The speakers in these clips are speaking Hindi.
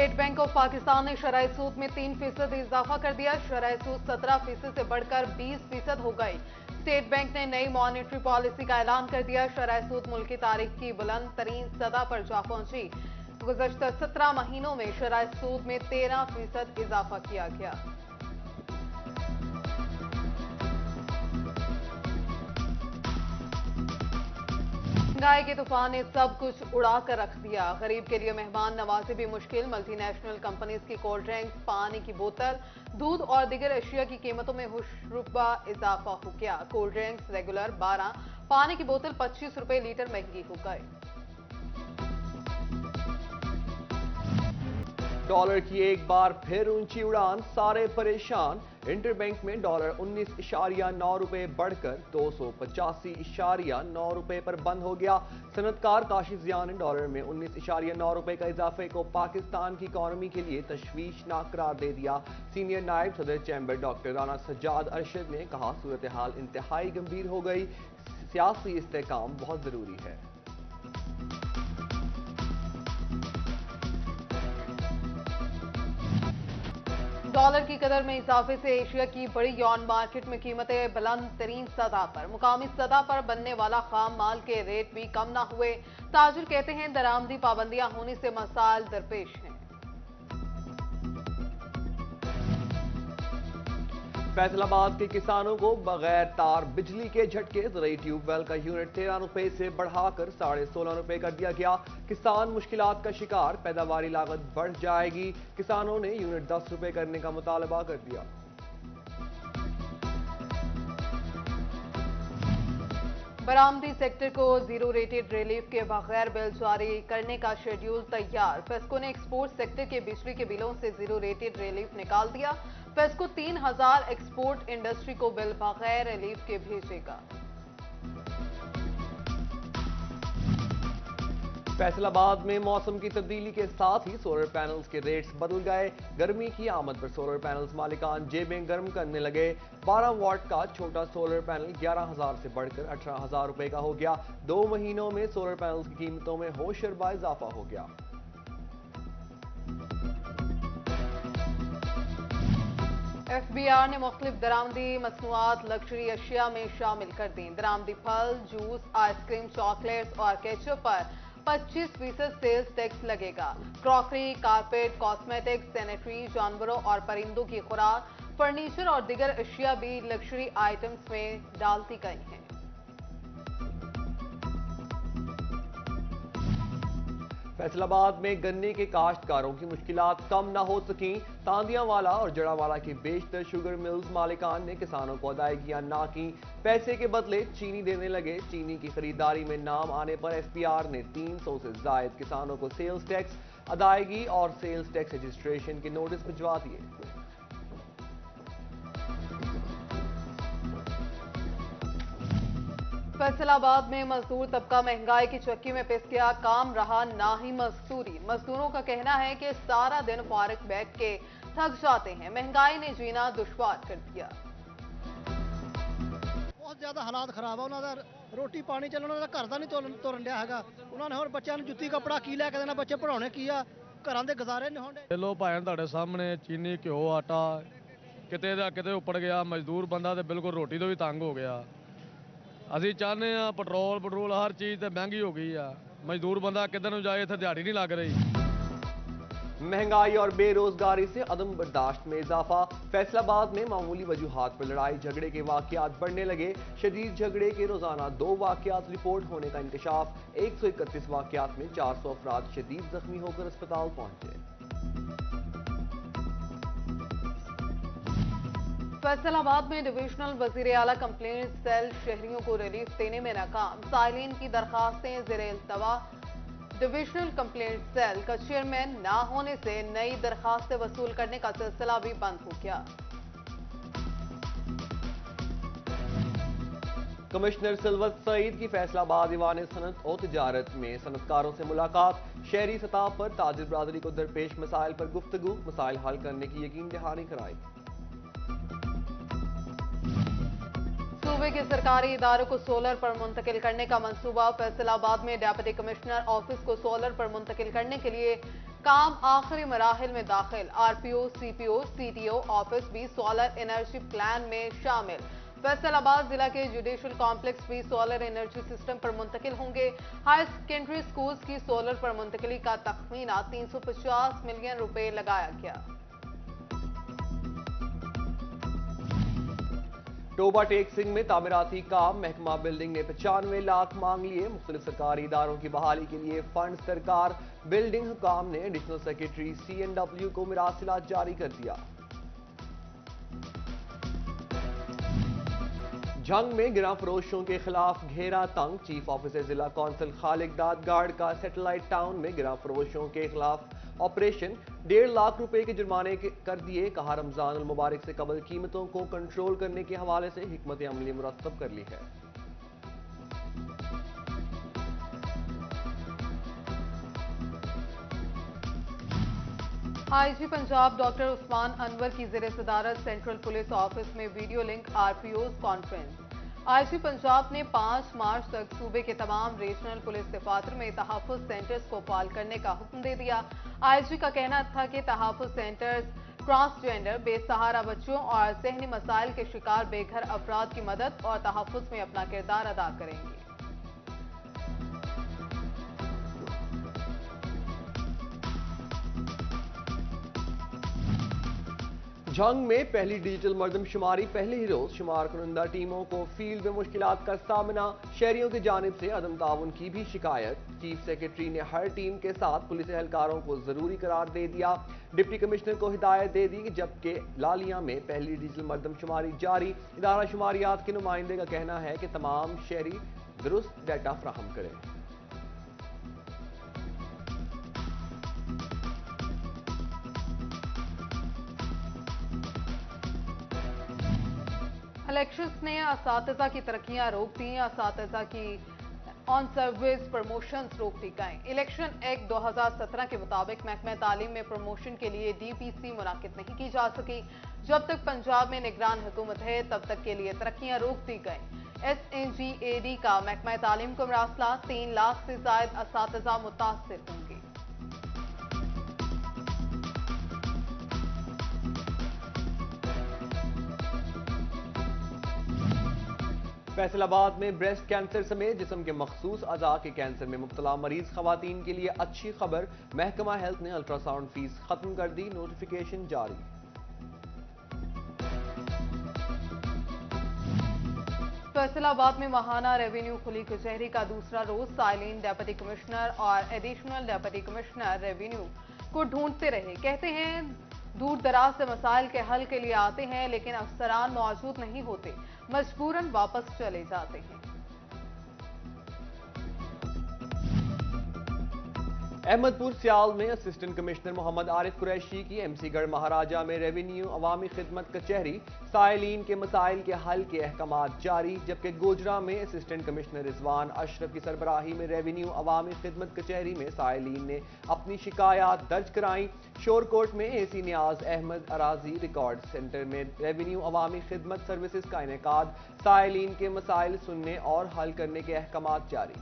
स्टेट बैंक ऑफ पाकिस्तान ने शरह सूद में 3% इजाफा कर दिया। शरह सूद 17% से बढ़कर 20% हो गई। स्टेट बैंक ने नई मॉनेटरी पॉलिसी का ऐलान कर दिया। शरह सूद मुल्क की तारीख की बुलंद तरीन सतह पर जा पहुंची। गुज़श्ता 17 महीनों में शरह सूद में 13% इजाफा किया गया। महंगाई के तूफान ने सब कुछ उड़ा कर रख दिया। गरीब के लिए मेहमान नवाजी भी मुश्किल। मल्टीनेशनल कंपनीज की कोल्ड ड्रिंक्स, पानी की बोतल, दूध और दीगर अशिया की कीमतों में हुशरुबा इजाफा हो गया। कोल्ड ड्रिंक्स रेगुलर 12, पानी की बोतल 25 रुपए लीटर महंगी हो गई। डॉलर की एक बार फिर ऊंची उड़ान, सारे परेशान। इंटरबैंक में डॉलर 19.9 रुपए बढ़कर 285.9 रुपए पर बंद हो गया। सनतकार काशिफ जिया ने डॉलर में 19.9 रुपए का इजाफे को पाकिस्तान की इकॉनमी के लिए तशवीशनाक करार दे दिया। सीनियर नायब सदर चैम्बर डॉक्टर राना सज्जाद अरशद ने कहा, सूरत हाल इंतहाई गंभीर हो गई, सियासी इस्तेकाम बहुत जरूरी है। डॉलर की कदर में इजाफे से एशिया की बड़ी यौन मार्केट में कीमतें बुलंद तरीन सतह पर। मुकामी सतह पर बनने वाला खाम माल के रेट भी कम न हुए। ताजिर कहते हैं दरामदी पाबंदियां होने से मसाइल दरपेश हैं। फैसलाबाद के किसानों को बगैर तार बिजली के झटके। ज़रूरी ट्यूबवेल का यूनिट 13 रुपए से बढ़ाकर 16.5 रुपए कर दिया गया। किसान मुश्किलात का शिकार, पैदावारी लागत बढ़ जाएगी। किसानों ने यूनिट 10 रुपए करने का मुतालबा कर दिया। बरामदी सेक्टर को जीरो रेटेड रिलीफ के बगैर बिल जारी करने का शेड्यूल तैयार। फेस्को ने एक्सपोर्ट सेक्टर के बिजली के बिलों से जीरो रेटेड रिलीफ निकाल दिया। फेस्को 3000 एक्सपोर्ट इंडस्ट्री को बिल बगैर रिलीफ के भेजेगा। फैसलाबाद में मौसम की तब्दीली के साथ ही सोलर पैनल्स के रेट्स बदल गए। गर्मी की आमद पर सोलर पैनल्स मालिकान जेबें गर्म करने लगे। 12 वाट का छोटा सोलर पैनल 11,000 से बढ़कर 18,000 रुपए का हो गया। 2 महीनों में सोलर पैनल्स की कीमतों में होशरबा इजाफा हो गया। FBR ने मुख्तलिफ दरामदी मसनूआत लग्जरी अशिया में शामिल कर दी। दरामदी फल, जूस, आइसक्रीम, चॉकलेट्स और केचप पर 25% सेल्स टैक्स लगेगा। क्रॉकरी, कारपेट, कॉस्मेटिक्स, सैनिटरी, जानवरों और परिंदों की खुराक, फर्नीचर और दीगर अशिया भी लग्जरी आइटम्स में डालती गई हैं। फैसलाबाद में गन्ने के काश्तकारों की मुश्किलात कम न हो सकी। तांदियावाला और जड़ावाला के बेशतर शुगर मिल्स मालिकान ने किसानों को अदायगियां ना की। पैसे के बदले चीनी देने लगे। चीनी की खरीदारी में नाम आने पर FBR ने 300 से जायद किसानों को सेल्स टैक्स अदायगी और सेल्स टैक्स रजिस्ट्रेशन के नोटिस भिजवा दिए। फैसलाबाद में मजदूर तबका महंगाई की चक्की में पिस गया। काम रहा ना ही मजदूरी। मजदूरों का कहना है कि सारा दिन फारिग बैठ के थक जाते हैं। महंगाई ने जीना दुश्वार कर दिया। बहुत ਜ਼ਿਆਦਾ ਹਾਲਾਤ ਖਰਾਬ ਆ ਉਹਨਾਂ ਦਾ। ਰੋਟੀ ਪਾਣੀ ਚੱਲਣ ਉਹਨਾਂ ਦਾ ਘਰ ਦਾ ਨਹੀਂ ਤੁਰਨ ਡਿਆ ਹੈਗਾ। ਉਹਨਾਂ ਨੇ ਹੋਰ ਬੱਚਿਆਂ ਨੂੰ ਜੁੱਤੀ ਕੱਪੜਾ ਕੀ ਲੈ ਕੇ ਦੇਣਾ, ਬੱਚੇ ਪੜਾਉਣੇ ਕੀ ਆ, ਘਰਾਂ ਦੇ ਗੁਜ਼ਾਰੇ ਨਹੀਂ ਹੁੰਦੇ। ਲੋ ਭਾਵੇਂ ਤੁਹਾਡੇ ਸਾਹਮਣੇ ਚੀਨੀ, ਘਿਓ, ਆਟਾ ਕਿਤੇ ਦਾ ਕਿਤੇ ਉੱਪੜ ਗਿਆ। ਮਜ਼ਦੂਰ ਬੰਦਾ ਤੇ ਬਿਲਕੁਲ ਰੋਟੀ ਤੋਂ ਵੀ ਤੰਗ ਹੋ ਗਿਆ। ਅਸੀਂ ਚਾਹੁੰਦੇ ਆ ਪੈਟਰੋਲ ਹਰ ਚੀਜ਼ ਤੇ ਮਹਿੰਗੀ ਹੋ ਗਈ ਆ। ਮਜ਼ਦੂਰ ਬੰਦਾ ਕਿੱਧਰ ਨੂੰ ਜਾਏ, ਇੱਥੇ ਦਿਹਾੜੀ ਨਹੀਂ ਲੱਗ ਰਹੀ। महंगाई और बेरोजगारी से अदम बर्दाश्त में इजाफा। फैसलाबाद में मामूली वजूहात पर लड़ाई झगड़े के वाकयात बढ़ने लगे। शदीद झगड़े के रोजाना 2 वाकयात रिपोर्ट होने का इंकशाफ। 131 वाकयात में 400 अफराद शदीद जख्मी होकर अस्पताल पहुंचे। फैसलाबाद में डिविजनल वजीर आला कंप्लेंट सेल शहरियों को रिलीफ देने में नाकाम। साइलिन की दरखास्तें ज़ेरे इल्तवा। डिविजनल कंप्लेंट सेल का चेयरमैन ना होने से नई दरखास्तें वसूल करने का सिलसिला भी बंद हो गया। कमिश्नर सिलवत सईद की फैसलाबाद दीवान सनत और तिजारत में सनतकारों से मुलाकात। शहरी सतह पर ताजिर बरादरी को दरपेश मसाइल पर गुफ्तगू, मसाइल हल करने की यकीन दहानी कराई। सूबे के सरकारी इदारों को सोलर पर मुंतकिल करने का मंसूबा। फैसलाबाद में डिप्टी कमिश्नर ऑफिस को सोलर पर मुंतकिल करने के लिए काम आखिरी मराहिल में दाखिल। आरपीओ, सीपीओ, सीटीओ ऑफिस भी सोलर एनर्जी प्लान में शामिल। फैसलाबाद जिला के जुडिशियल कॉम्प्लेक्स भी सोलर एनर्जी सिस्टम पर मुंतकिल होंगे। हाई सेकेंडरी स्कूल्स की सोलर पर मुंतकिली का तखमीना 350 मिलियन रुपए लगाया गया। टोबा टेक सिंह में तामीराती काम, महकमा बिल्डिंग ने 95 लाख मांग लिए। मुख्तलिफ सरकारी इदारों की बहाली के लिए फंड सरकार बिल्डिंग हुकाम ने एडिशनल सेक्रेटरी CNW को मिरासिला जारी कर दिया। जंग में गिरा फरोशों के खिलाफ घेरा तंग। चीफ ऑफिसर जिला कौंसिल खालिक दादगाड़ का सैटेलाइट टाउन में गिरा फरोशों के खिलाफ ऑपरेशन, 1.5 लाख रुपए के जुर्माने कर दिए। कहा रमजान अल मुबारक से कबल कीमतों को कंट्रोल करने के हवाले से हिकमत अमली मुरतब कर ली है। आईजी पंजाब डॉक्टर उस्मान अनवर की ज़ेर सदारत सेंट्रल पुलिस ऑफिस में video link RPOs conference. IG Punjab ने 5 मार्च तक सूबे के तमाम रीजनल पुलिस दफातर में तहफ़्फ़ुज़ सेंटर्स को फाल करने का हुक्म दे दिया। आईजी का कहना था कि तहफ़्फ़ुज़ सेंटर्स ट्रांसजेंडर, बेसहारा बच्चों और ज़हनी मसाइल के शिकार बेघर अफराद की मदद और तहफ़्फ़ुज़ में अपना किरदार अदा करेंगे। जंग में पहली डिजिटल मर्दमशुमारी पहले ही रोज शुमार कुनंदा टीमों को फील्ड में मुश्किलात का सामना। शहरियों की जानिब से अदम ताउन की भी शिकायत। चीफ सेक्रेटरी ने हर टीम के साथ पुलिस एहलकारों को जरूरी करार दे दिया। डिप्टी कमिश्नर को हिदायत दे दी। जबकि लालिया में पहली डिजिटल मर्दमशुमारी जारी। इदारा शुमारियात के नुमाइंदे का कहना है कि तमाम शहरी दुरुस्त डाटा फ्राहम करें। इलेक्शंस ने असातिज़ा की तरक्कियां रोक दी। असातिज़ा की ऑन सर्विस प्रमोशंस रोक दी गई। इलेक्शन एक्ट 2017 के मुताबिक महकमा तालीम में प्रमोशन के लिए DPC मुनाकिद नहीं की जा सकी। जब तक पंजाब में निगरान हुकूमत है तब तक के लिए तरक्कियां रोक दी गई। SNGAD का महकमा तालीम को मरासला, 3 लाख से ज्यादा असातिज़ा मुतासिर होंगे। फैसलाबाद में ब्रेस्ट कैंसर समेत जिस्म के मखसूस अज़ा के कैंसर में मुब्तला मरीज खवातीन के लिए अच्छी खबर। महकमा हेल्थ ने अल्ट्रासाउंड फीस खत्म कर दी। नोटिफिकेशन जारी। फैसलाबाद में माहाना रेवेन्यू खुली कचहरी का दूसरा रोज। साइलिन डिप्टी कमिश्नर और एडिशनल डिप्टी कमिश्नर रेवेन्यू को ढूंढते रहे। कहते हैं दूर दराज से मसाइल के हल के लिए आते हैं लेकिन अफसरान मौजूद नहीं होते, मजबूरन वापस चले जाते हैं। अहमदपुर सियाल में असिस्टेंट कमिश्नर मोहम्मद आरिफ कुरैशी की MC गढ़ महाराजा में रेवेन्यू अवामी खिदमत कचहरी। साइलिन के मसाइल के हल के अहकामात जारी। जबकि गोजरा में असिस्टेंट कमिश्नर रिजवान अशरफ की सरबराही में रेवेन्यू अवामी खिदमत कचहरी में साइलिन ने अपनी शिकायत दर्ज कराई। शोरकोट में AC नियाज अहमद अराजी रिकॉर्ड सेंटर में रेवेन्यू अवामी खिदमत सर्विसेज का इनेकाद। साइलिन के मसाइल सुनने और हल करने के अहकामात जारी।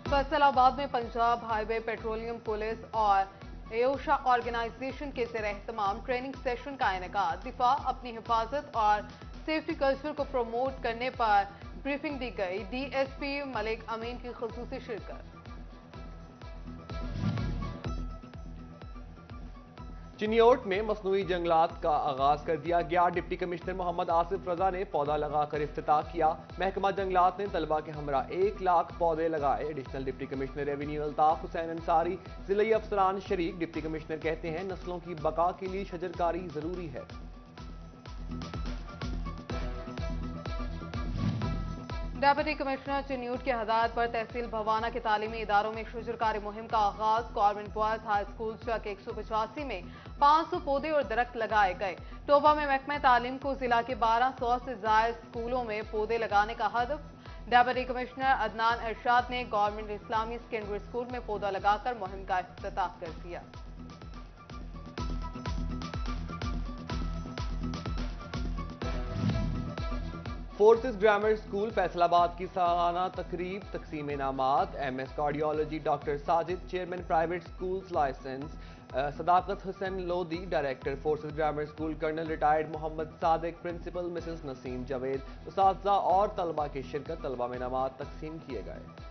फैसलाबाद में पंजाब हाईवे पेट्रोलियम पुलिस और एओशा ऑर्गेनाइजेशन के ज़ेर एहतमाम ट्रेनिंग सेशन का इनेकाद। दिफा, अपनी हिफाजत और सेफ्टी कल्चर को प्रमोट करने पर ब्रीफिंग दी गई। DSP मलिक अमीन की खुसूसी शिरकत। चिनियोट में मसनूई जंगलात का आगाज कर दिया गया। डिप्टी कमिश्नर मोहम्मद आसिफ रजा ने पौधा लगाकर इफ्तिताह किया। महकमा जंगलात ने तलबा के हमरा 1 लाख पौधे लगाए। Additional deputy commissioner revenue Altaf Hussain Ansari जिले अफसरान शरीक। डिप्टी कमिश्नर कहते हैं नस्लों की बका के लिए शजरकारी जरूरी है। डिप्टी कमिश्नर चिन्यूट की हदायत पर तहसील भवाना के तालीमी इदारों में शजरकारी मुहिम का आगाज। गवर्नमेंट बॉयज हाई स्कूल चक 185 में 500 पौधे और दरख्त लगाए गए। टोबा में महकमा तालीम को जिला के 1200 से ज्यादा स्कूलों में पौधे लगाने का हदफ। डेप्यूटी कमिश्नर अदनान अरशाद ने गवर्नमेंट इस्लामी सेकेंडरी स्कूल में पौधा लगाकर मुहिम का इफ्तिताह कर दिया। फोर्सेस ग्रामर स्कूल फैसलाबाद की सालाना तकरीब तकसीम इनामात, MS cardiology doctor Sajid chairman private schools license, Sadaqat Hussain Lodhi director forces grammar school, colonel retired Mohammad Sadiq principal, Mrs Naseem Javed, उस्ताज़ा और तलबा की शिरकत, तलबा में इनामात तकसीम किए गए।